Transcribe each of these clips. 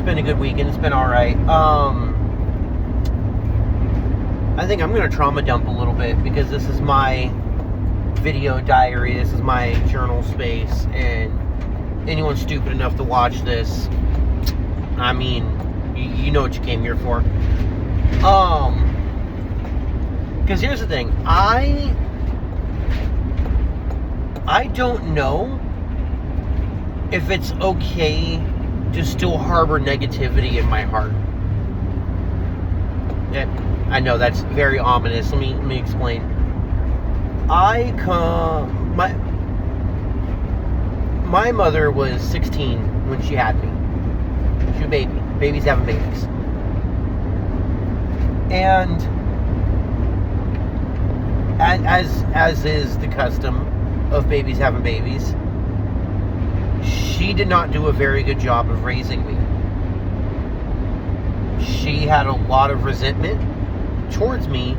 been a good weekend. It's been alright. I think I'm going to trauma dump a little bit because this is my video diary. This is my journal space. And anyone stupid enough to watch this, I mean, you know what you came here for. Because here's the thing. I don't know if it's okay to still harbor negativity in my heart. Yeah, I know that's very ominous. Let me explain. My mother was 16 when she had me. She was a baby. Babies having babies. And as is the custom of babies having babies, she did not do a very good job of raising me. She had a lot of resentment towards me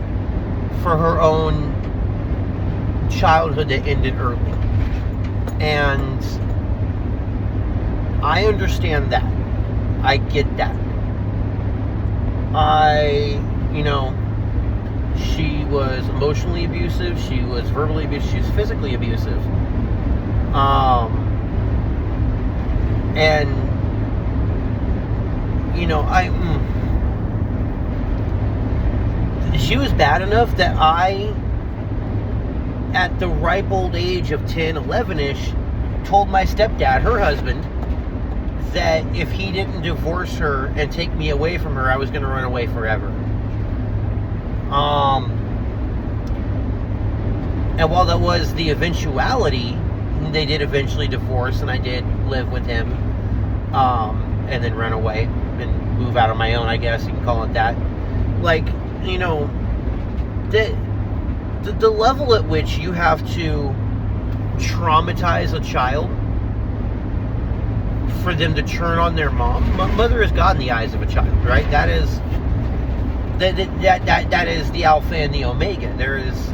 for her own childhood that ended early. And I understand that. I get that. She was emotionally abusive, she was verbally abusive, she was physically abusive. She was bad enough that I, at the ripe old age of 10, 11-ish, told my stepdad, her husband, that if he didn't divorce her and take me away from her, I was going to run away forever. And while that was the eventuality, they did eventually divorce, and I did live with him, and then run away and move out on my own, I guess you can call it that. The level at which you have to traumatize a child for them to turn on their mom. Mother is God in the eyes of a child, right? That is the Alpha and the Omega. There is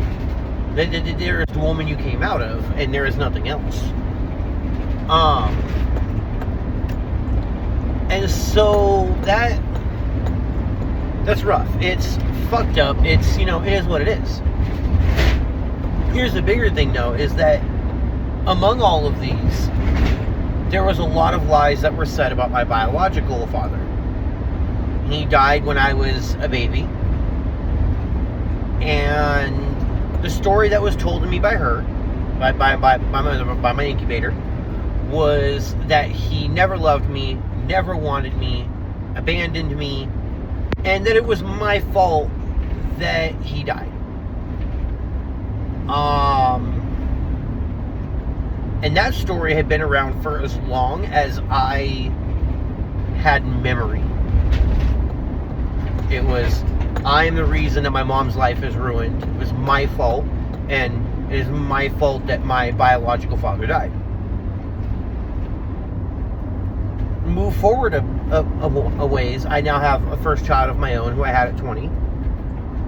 the woman you came out of, and there is nothing else. And so that's rough. It's fucked up. It's, it is what it is. Here's the bigger thing, though, is that among all of these, there was a lot of lies that were said about my biological father. He died when I was a baby. And the story that was told to me by her, by my incubator, was that he never loved me, never wanted me, abandoned me, and that it was my fault that he died. And that story had been around for as long as I had memory. It was, I am the reason that my mom's life is ruined. It was my fault, and it is my fault that my biological father died. Move forward a ways, I now have a first child of my own who I had at 20.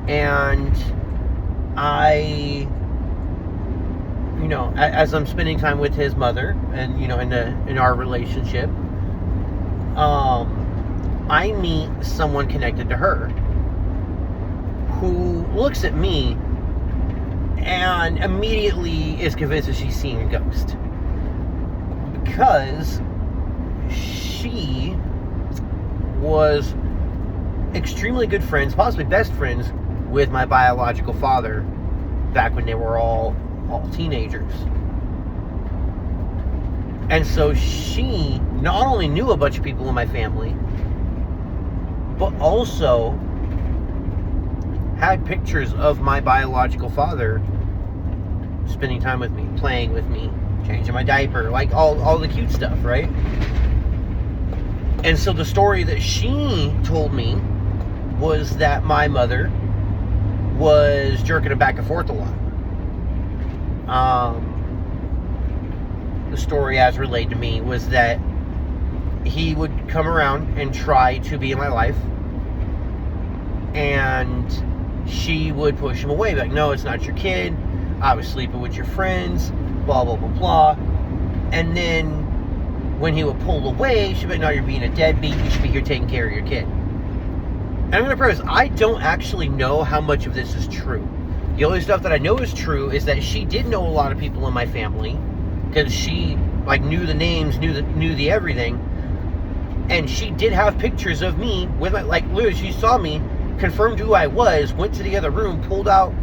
And as I'm spending time with his mother and, in our relationship, I meet someone connected to her who looks at me and immediately is convinced that she's seeing a ghost. Because she was extremely good friends, possibly best friends, with my biological father back when they were all teenagers. And so she not only knew a bunch of people in my family, but also had pictures of my biological father spending time with me, playing with me, changing my diaper, like all the cute stuff, right? And so the story that she told me was that my mother was jerking him back and forth a lot. The story as relayed to me was that he would come around and try to be in my life, and she would push him away, like, no, it's not your kid, I was sleeping with your friends, blah, blah, blah, blah. And then when he would pull away, she'd be like, no, you're being a deadbeat. You should be here taking care of your kid. And I'm going to preface, I don't actually know how much of this is true. The only stuff that I know is true is that she did know a lot of people in my family, because she, like, knew the names, knew the everything. And she did have pictures of me with my, like, literally, she saw me, confirmed who I was, went to the other room, pulled out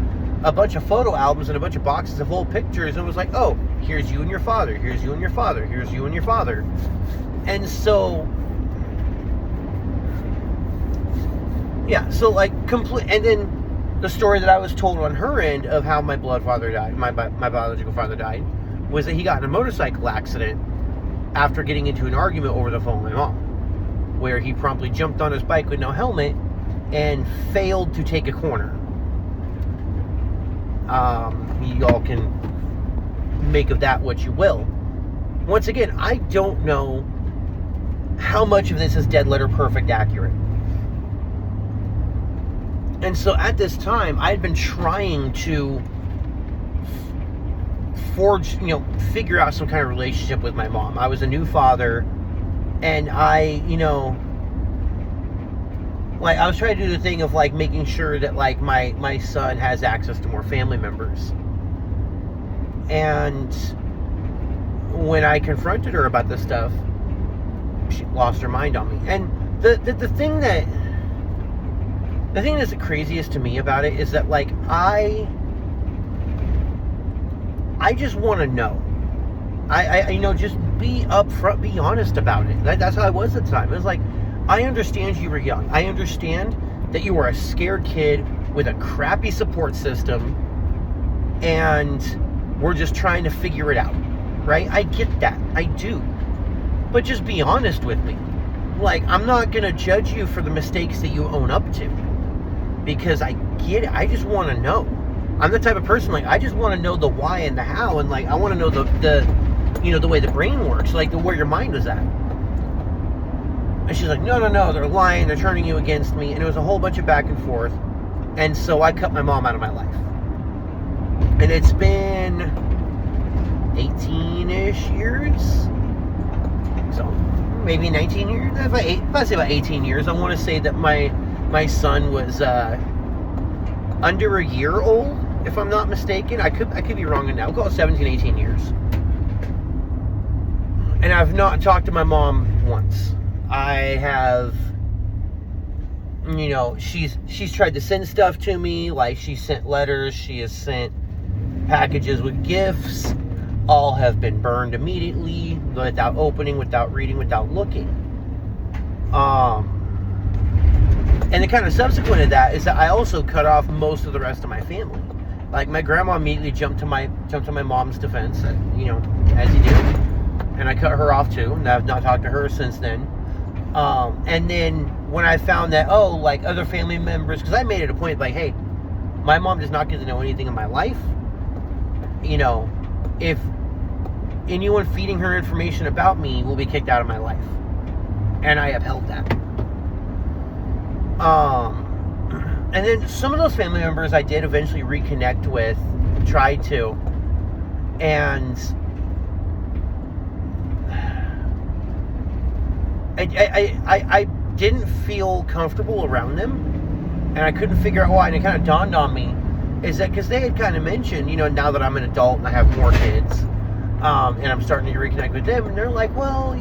a bunch of photo albums and a bunch of boxes of old pictures, and was like, oh, here's you and your father, here's you and your father, here's you and your father. And so, yeah, so, like, and then the story that I was told on her end of how my blood father died, my biological father died, was that he got in a motorcycle accident after getting into an argument over the phone with my mom, where he promptly jumped on his bike with no helmet and failed to take a corner. You all can make of that what you will. Once again, I don't know how much of this is dead letter perfect accurate. And so at this time, I had been trying to forge, figure out some kind of relationship with my mom. I was a new father, and I was trying to do the thing of, like, making sure that, like, my son has access to more family members. And when I confronted her about this stuff, she lost her mind on me. And the thing that's the craziest to me about it is that, like, I just want to know. I just be upfront, be honest about it. That's how I was at the time. It was like, I understand you were young. I understand that you were a scared kid with a crappy support system, and we're just trying to figure it out, right? I get that. I do. But just be honest with me. Like, I'm not going to judge you for the mistakes that you own up to, because I get it. I just want to know. I'm the type of person, like, I just want to know the why and the how, and, like, I want to know the way the brain works, like, where your mind is at. And she's like, no, they're lying, they're turning you against me, and it was a whole bunch of back and forth, and so I cut my mom out of my life. And it's been 18-ish years, so maybe 19 years, if I say about 18 years, I want to say that my son was under a year old, if I'm not mistaken. I could be wrong on that. We'll call it 17, 18 years. And I've not talked to my mom once. I have, she's tried to send stuff to me, like, she sent letters, she has sent packages with gifts. All have been burned immediately, without opening, without reading, without looking. And the kind of subsequent of that is that I also cut off most of the rest of my family. Like, my grandma immediately jumped to my mom's defense, as you do. And I cut her off too, and I've not talked to her since then. And then when I found that, other family members, because I made it a point, like, hey, my mom does not get to know anything in my life. If anyone feeding her information about me will be kicked out of my life. And I upheld that. And then some of those family members I did eventually reconnect with, tried to, and I didn't feel comfortable around them, and I couldn't figure out why, and it kind of dawned on me, is that because they had kind of mentioned, now that I'm an adult and I have more kids, and I'm starting to reconnect with them, and they're like, well,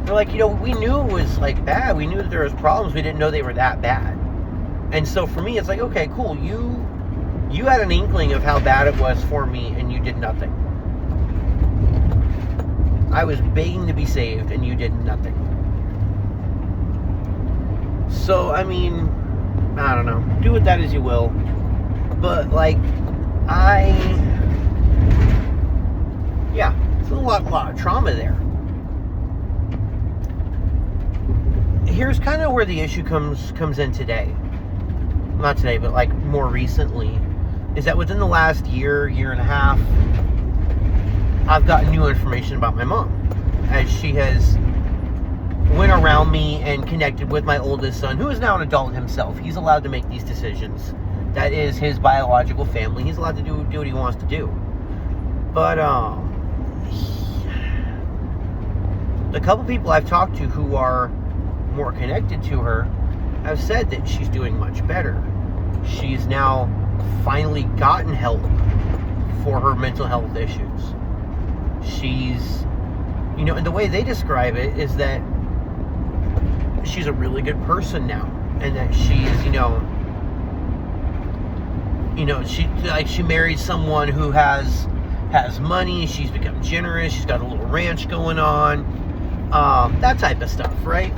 they're like, we knew it was, like, bad. We knew that there was problems. We didn't know they were that bad. And so for me, it's like, okay, cool. You had an inkling of how bad it was for me, and you did nothing. I was begging to be saved, and you did nothing. So, I mean, I don't know. Do with that as you will. But, like, it's a lot of trauma there. Here's kind of where the issue comes in today. Not today, but, like, more recently. Is that within the last year and a half, I've gotten new information about my mom. As she has went around me and connected with my oldest son, who is now an adult himself. He's allowed to make these decisions. That is his biological family. He's allowed to do what he wants to do. But, the couple people I've talked to who are more connected to her have said that she's doing much better. She's now finally gotten help for her mental health issues. She's, and the way they describe it is that she's a really good person now, and that she's, she married someone who has money. She's become generous. She's got a little ranch going on, that type of stuff, right?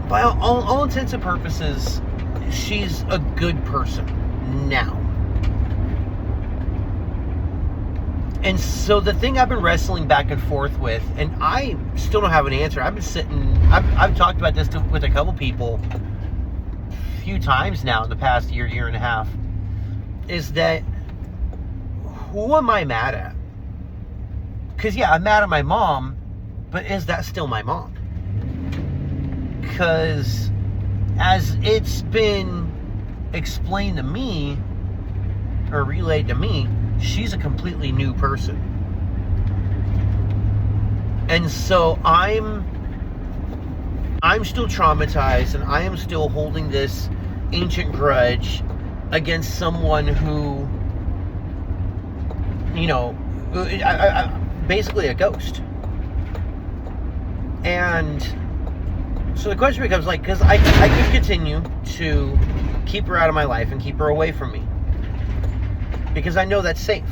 By all intents and purposes, she's a good person now. And so the thing I've been wrestling back and forth with, and I still don't have an answer. I've talked about this with a couple people a few times now in the past year and a half, is that who am I mad at? Because, yeah, I'm mad at my mom, but is that still my mom? Because as it's been explained to me, or relayed to me, she's a completely new person. And so I'm still traumatized, and I am still holding this ancient grudge against someone who, basically a ghost. And so the question becomes, because I could continue to keep her out of my life and keep her away from me, because I know that's safe.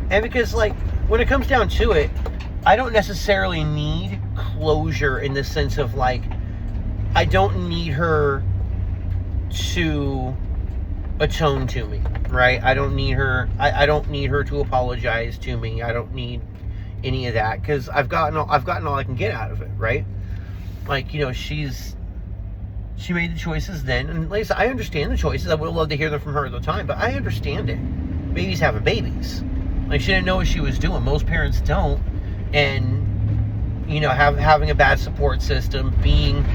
And because, when it comes down to it, I don't necessarily need closure in the sense of, I don't need her to atone to me, right? I don't need her, I don't need her to apologize to me. I don't need any of that, because I've gotten all I can get out of it, right? She made the choices then, and like I said, I understand the choices. I would have loved to hear them from her at the time, but I understand it. Babies having babies. She didn't know what she was doing. Most parents don't. And, having a bad support system, being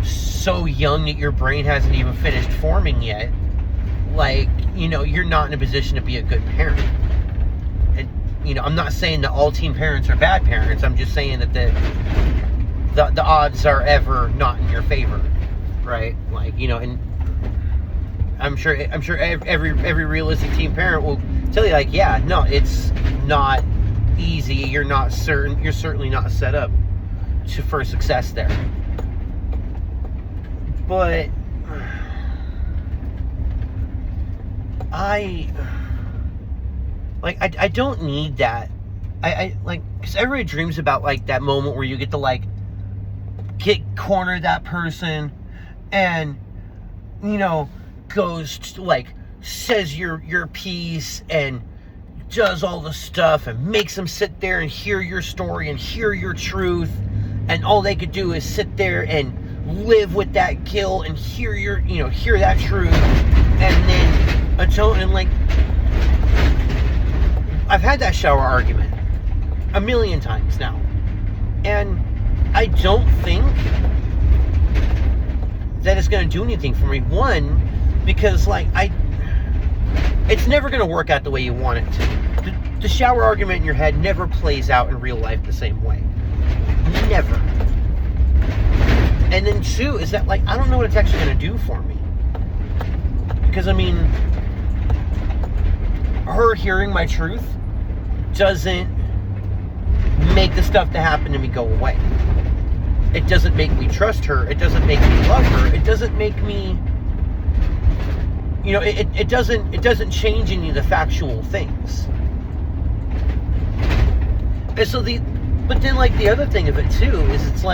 so young that your brain hasn't even finished forming yet, you're not in a position to be a good parent. And, I'm not saying that all teen parents are bad parents. I'm just saying that the odds are ever not in your favor. Right, and I'm sure every realistic teen parent will tell you, yeah, no, it's not easy. You're certainly not set up for success there. But I don't need that. Because everybody dreams about that moment where you get to corner that person, and goes to, says your piece and does all the stuff and makes them sit there and hear your story and hear your truth, and all they could do is sit there and live with that guilt and hear hear that truth, and then atone. And I've had that shower argument a million times now, and I don't think that it's going to do anything for me. One, because it's never going to work out the way you want it to. The shower argument in your head never plays out in real life the same way. Never. And then two is that I don't know what it's actually going to do for me. Because her hearing my truth doesn't make the stuff that happened to me go away. It doesn't make me trust her. It doesn't make me love her. It doesn't make me, it doesn't change any of the factual things. And so but then the other thing of it too is it's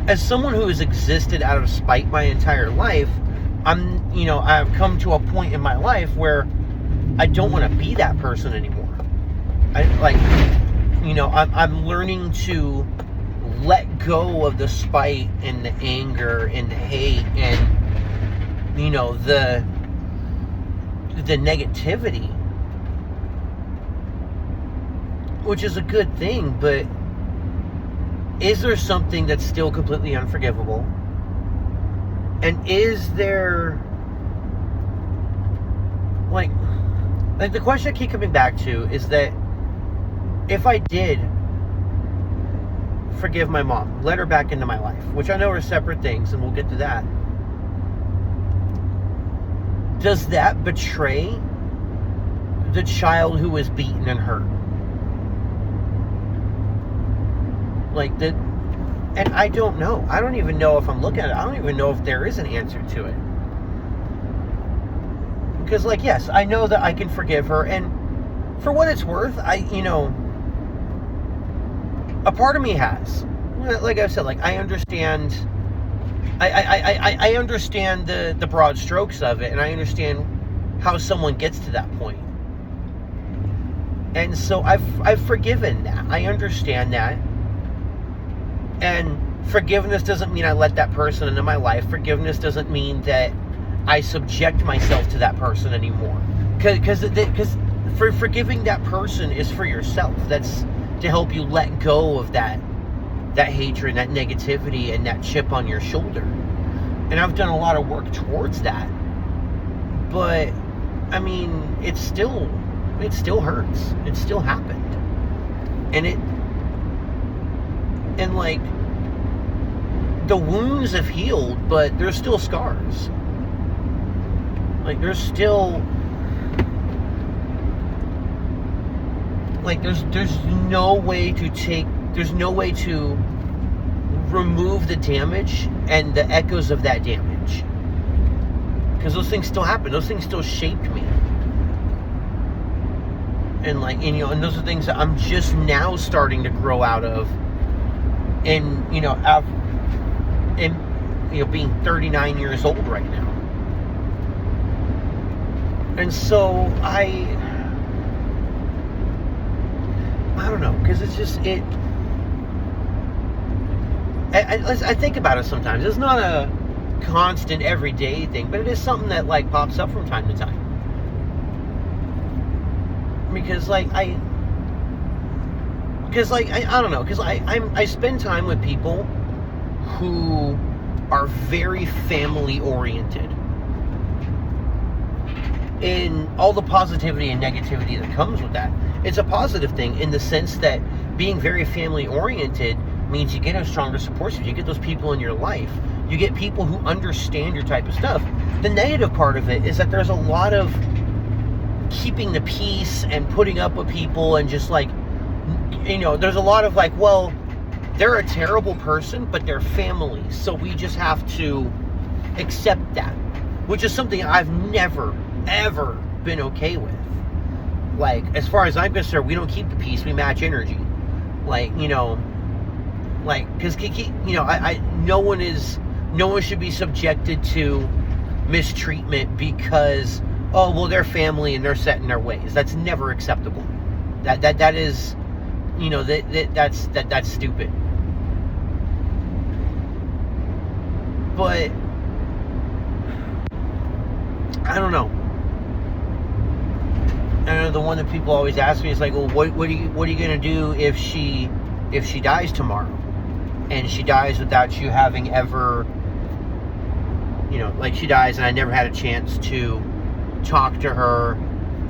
as someone who has existed out of spite my entire life, I've come to a point in my life where I don't want to be that person anymore. I'm learning to let go of the spite and the anger and the hate and, the negativity, which is a good thing. But is there something that's still completely unforgivable? And is there like, the question I keep coming back to is that if I did forgive my mom, let her back into my life, which I know are separate things, and we'll get to that, does that betray the child who was beaten and hurt? Like, that. And I don't know. I don't even know if I'm looking at it. I don't even know if there is an answer to it. Because, like, yes, I know that I can forgive her, and for what it's worth, a part of me has. Like I said, like, I understand. I understand the broad strokes of it, and I understand how someone gets to that point. And so I've forgiven that. I understand that. And forgiveness doesn't mean I let that person into my life. Forgiveness doesn't mean that I subject myself to that person anymore. Because for forgiving that person is for yourself. That's to help you let go of that hatred, that negativity, and that chip on your shoulder. And I've done a lot of work towards that. But, I mean, it still hurts. It still happened. And like, the wounds have healed, but there's still scars. Like, there's still, like, there's no way to remove the damage and the echoes of that damage. Because those things still happen. Those things still shaped me. And like, and those are things that I'm just now starting to grow out of. And, being 39 years old right now. And so I don't know, because it's just, I think about it sometimes. It's not a constant everyday thing, but it is something that, like, pops up from time to time. Because, like, I don't know, because I spend time with people who are very family oriented, in all the positivity and negativity that comes with that. It's a positive thing in the sense that being very family oriented means you get a stronger support system. You get those people in your life. You get people who understand your type of stuff. The negative part of it is that there's a lot of keeping the peace and putting up with people, and just like, there's a lot of like, well, they're a terrible person, but they're family, so we just have to accept that, which is something I've never, ever been okay with. Like, as far as I'm concerned, we don't keep the peace, we match energy. Like, because, no one should be subjected to mistreatment because, oh, well, they're family and they're set in their ways. That's never acceptable. That is, that's stupid. But I don't know. I know the one that people always ask me is like, well, what are you gonna do if she dies tomorrow, and she dies without you having ever, like, she dies and I never had a chance to talk to her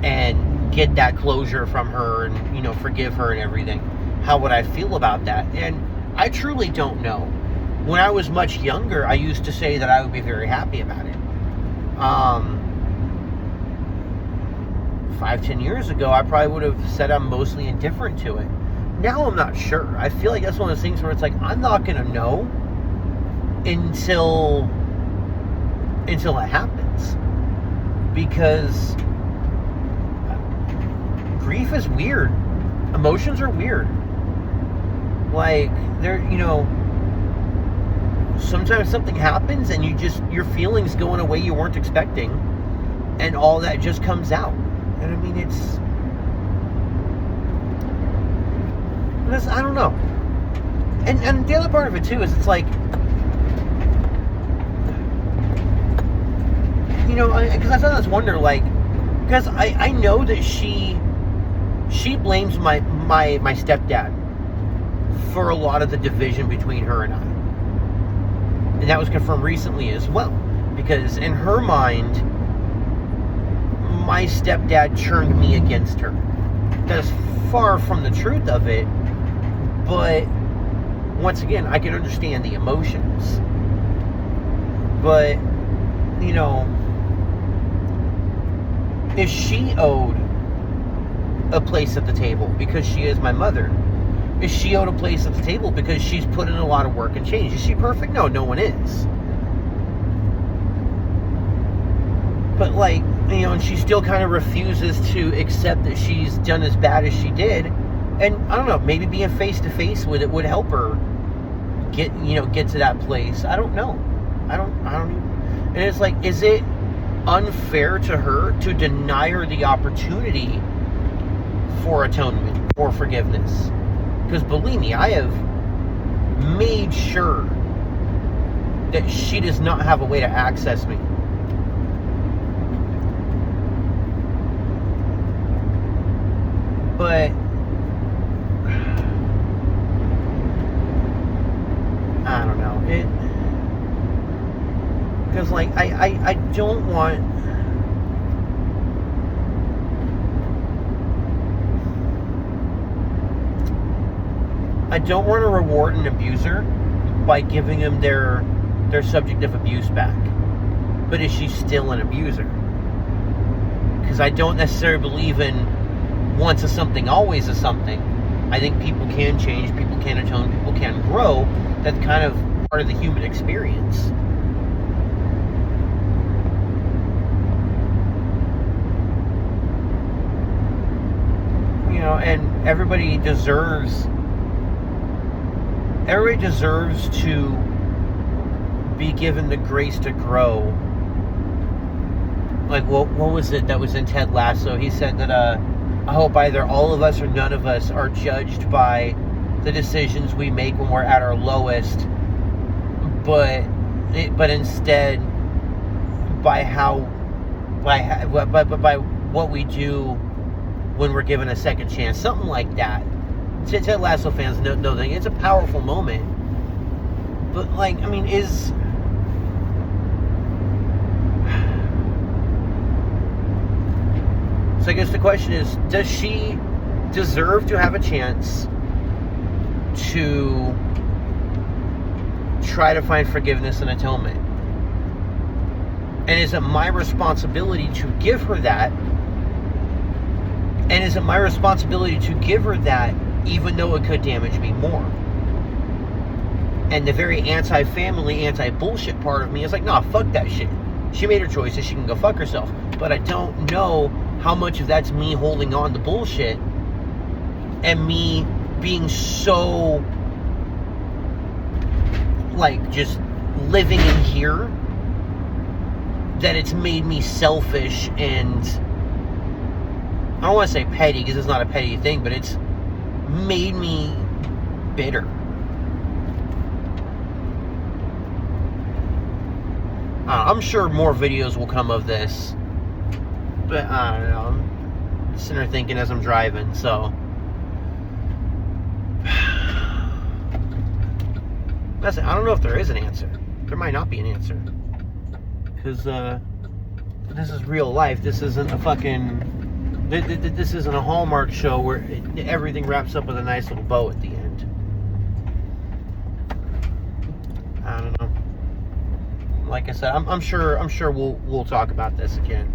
and get that closure from her and, forgive her and everything. How would I feel about that? And I truly don't know. When I was much younger, I used to say that I would be very happy about it. 5-10 years ago, I probably would have said I'm mostly indifferent to it. Now I'm not sure. I feel like that's one of those things where it's like, I'm not going to know until it happens. Because grief is weird. Emotions are weird. Like, sometimes something happens and your feelings go in a way you weren't expecting, and all that just comes out. And I mean, I don't know. And the other part of it too is, it's like, because I sometimes wonder, like, because I know that she blames my stepdad for a lot of the division between her and I. And that was confirmed recently as well. Because in her mind, my stepdad turned me against her. That is far from the truth of it, but once again, I can understand the emotions. But, you know, if she owed a place at the table because she is my mother, is she owed a place at the table because she's put in a lot of work and change? Is she perfect? No, no one is. But, like, you know, and she still kind of refuses to accept that she's done as bad as she did. And I don't know, maybe being face to face with it would help her get to that place. I don't know. I don't even. And it's like, is it unfair to her to deny her the opportunity for atonement or forgiveness? Because believe me, I have made sure that she does not have a way to access me. But I don't know. Because, like, I don't want... I don't want to reward an abuser by giving them their subject of abuse back. But is she still an abuser? Because I don't necessarily believe in once a something, always a something. I think people can change, people can atone, people can grow. That's kind of part of the human experience. You know, and everybody deserves to be given the grace to grow. Like, what was it that was in Ted Lasso? He said that, I hope either all of us or none of us are judged by the decisions we make when we're at our lowest, but instead by what we do when we're given a second chance, something like that. Ted Lasso fans know that it's a powerful moment. But, like, I mean, so I guess the question is, does she deserve to have a chance to try to find forgiveness and atonement? And is it my responsibility to give her that? And is it my responsibility to give her that even though it could damage me more? And the very anti-family, anti-bullshit part of me is like, nah, fuck that shit. She made her choices, she can go fuck herself. But I don't know how much of that's me holding on to bullshit and me being so, like, just living in here that it's made me selfish and, I don't want to say petty because it's not a petty thing, but it's made me bitter. I'm sure more videos will come of this, but I don't know. I'm sitting there thinking as I'm driving, so I don't know if there is an answer. There might not be an answer, because this is real life. This isn't a fucking... This isn't a Hallmark show where everything wraps up with a nice little bow at the end. I don't know. Like I said, I'm sure we'll talk about this again.